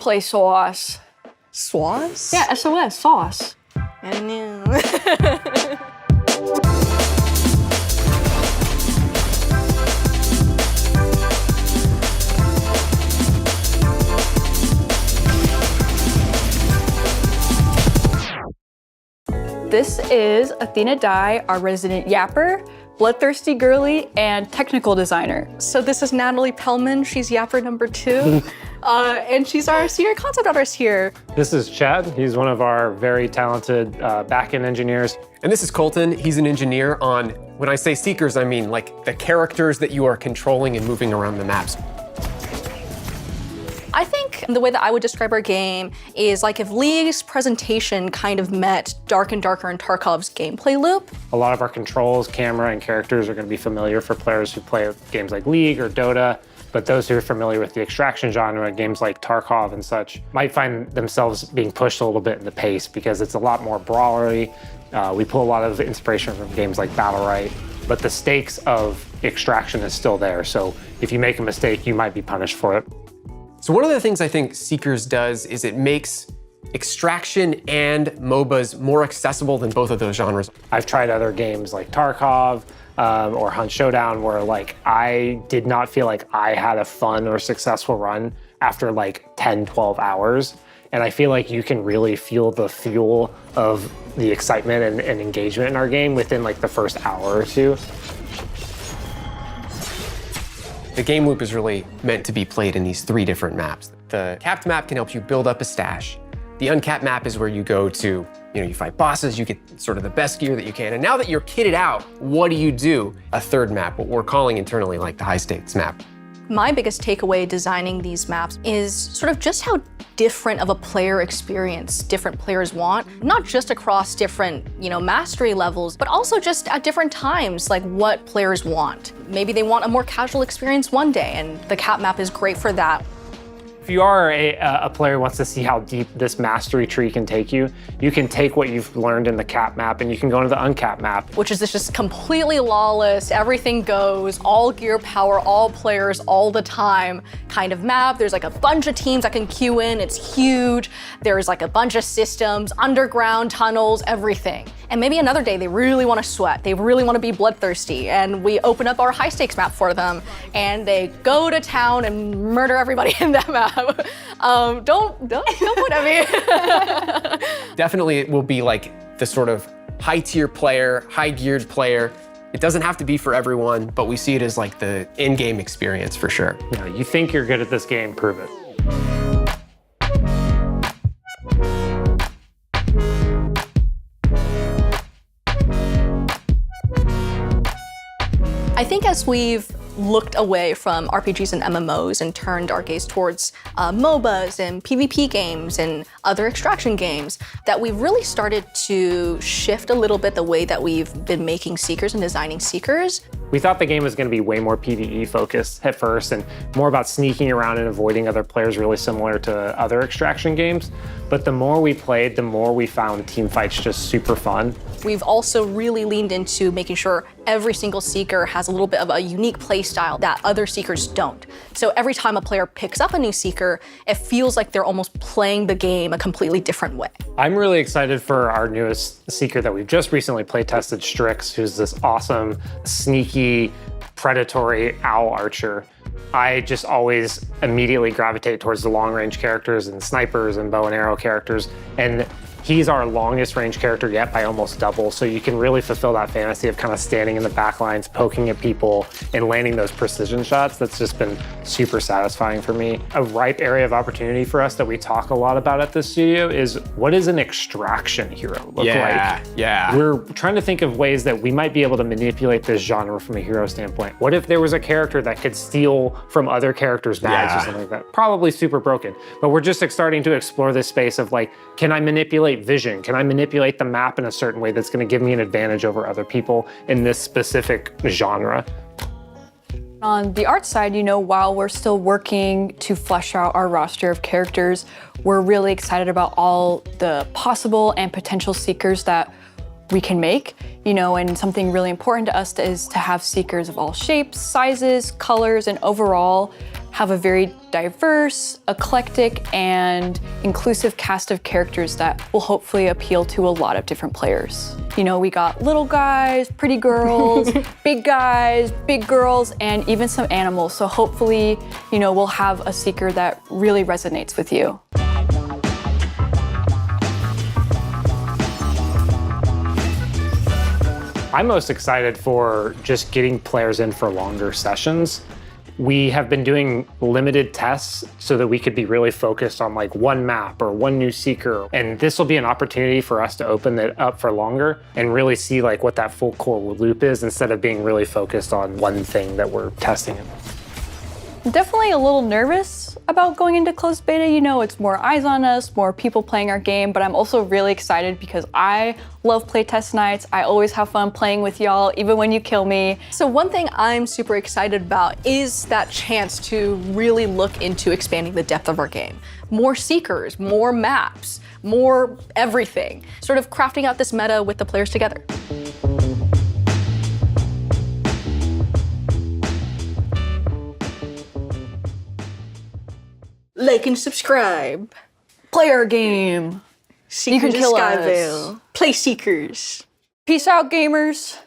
Play sauce. Sauce? Yeah, SOS, sauce. I knew. This is Athena Dye, our resident yapper, bloodthirsty girly, and technical designer. So this is Natalie Pellman. She's yapper number 2. And she's our senior concept artist here. This is Chad. He's one of our very talented back-end engineers. And this is Colton. He's an engineer on, when I say seekers, I mean like the characters that you are controlling and moving around the maps. I think the way that I would describe our game is like if League's presentation kind of met Dark and Darker and Tarkov's gameplay loop. A lot of our controls, camera, and characters are going to be familiar for players who play games like League or Dota, but those who are familiar with the extraction genre, games like Tarkov and such, might find themselves being pushed a little bit in the pace because it's a lot more brawlery. We pull a lot of inspiration from games like Battlerite, but the stakes of extraction is still there, so if you make a mistake, you might be punished for it. So one of the things I think Seekers does is it makes extraction and MOBAs more accessible than both of those genres. I've tried other games like Tarkov or Hunt Showdown where like I did not feel like I had a fun or successful run after like 10, 12 hours. And I feel like you can really feel the fuel of the excitement and engagement in our game within like the first hour or two. The game loop is really meant to be played in these 3 different maps. The capped map can help you build up a stash. The uncapped map is where you go to, you fight bosses, you get sort of the best gear that you can. And now that you're kitted out, what do? A third map, what we're calling internally like the high stakes map. My biggest takeaway designing these maps is sort of just how different of a player experience different players want, not just across different, mastery levels, but also just at different times, like what players want. Maybe they want a more casual experience one day, and the cap map is great for that. If you are a player who wants to see how deep this mastery tree can take you, you can take what you've learned in the cap map and you can go into the uncapped map. Which is this just completely lawless, everything goes, all gear power, all players, all the time kind of map. There's like a bunch of teams that can queue in, it's huge. There's like a bunch of systems, underground tunnels, everything. And maybe another day they really want to sweat, they really want to be bloodthirsty, and we open up our high stakes map for them, and they go to town and murder everybody in that map. Don't put at me. Definitely it will be like the sort of high tier player, high geared player. It doesn't have to be for everyone, but we see it as like the in-game experience for sure. You think you're good at this game, prove it. I think as we've looked away from RPGs and MMOs and turned our gaze towards MOBAs and PvP games and other extraction games, that we've really started to shift a little bit the way that we've been making Seekers and designing Seekers. We thought the game was going to be way more PvE focused at first and more about sneaking around and avoiding other players, really similar to other extraction games. But the more we played, the more we found team fights just super fun. We've also really leaned into making sure every single Seeker has a little bit of a unique play style that other Seekers don't. So every time a player picks up a new Seeker, it feels like they're almost playing the game a completely different way. I'm really excited for our newest Seeker that we've just recently play tested, Strix, who's this awesome, sneaky, predatory owl archer. I just always immediately gravitate towards the long-range characters and snipers and bow and arrow characters, and he's our longest range character yet by almost double, so you can really fulfill that fantasy of kind of standing in the back lines, poking at people, and landing those precision shots. That's just been super satisfying for me. A ripe area of opportunity for us that we talk a lot about at this studio is, what does an extraction hero look like? Yeah. We're trying to think of ways that we might be able to manipulate this genre from a hero standpoint. What if there was a character that could steal from other characters' bags or something like that? Probably super broken, but we're just starting to explore this space of like, can I manipulate vision? Can I manipulate the map in a certain way that's going to give me an advantage over other people in this specific genre? On the art side, while we're still working to flesh out our roster of characters, we're really excited about all the possible and potential Seekers that we can make, and something really important to us is to have Seekers of all shapes, sizes, colors, and overall have a very diverse, eclectic, and inclusive cast of characters that will hopefully appeal to a lot of different players. You know, we got little guys, pretty girls, big guys, big girls, and even some animals. So hopefully, you know, we'll have a Seeker that really resonates with you. I'm most excited for just getting players in for longer sessions. We have been doing limited tests so that we could be really focused on like one map or one new Seeker. And this will be an opportunity for us to open it up for longer and really see like what that full core loop is instead of being really focused on one thing that we're testing. I'm definitely a little nervous about going into closed beta. You know, it's more eyes on us, more people playing our game, but I'm also really excited because I love playtest nights. I always have fun playing with y'all, even when you kill me. So one thing I'm super excited about is that chance to really look into expanding the depth of our game. More Seekers, more maps, more everything. Sort of crafting out this meta with the players together. Like and subscribe. Play our game. Seekers can kill us. Skyveil. Play Seekers. Peace out, gamers.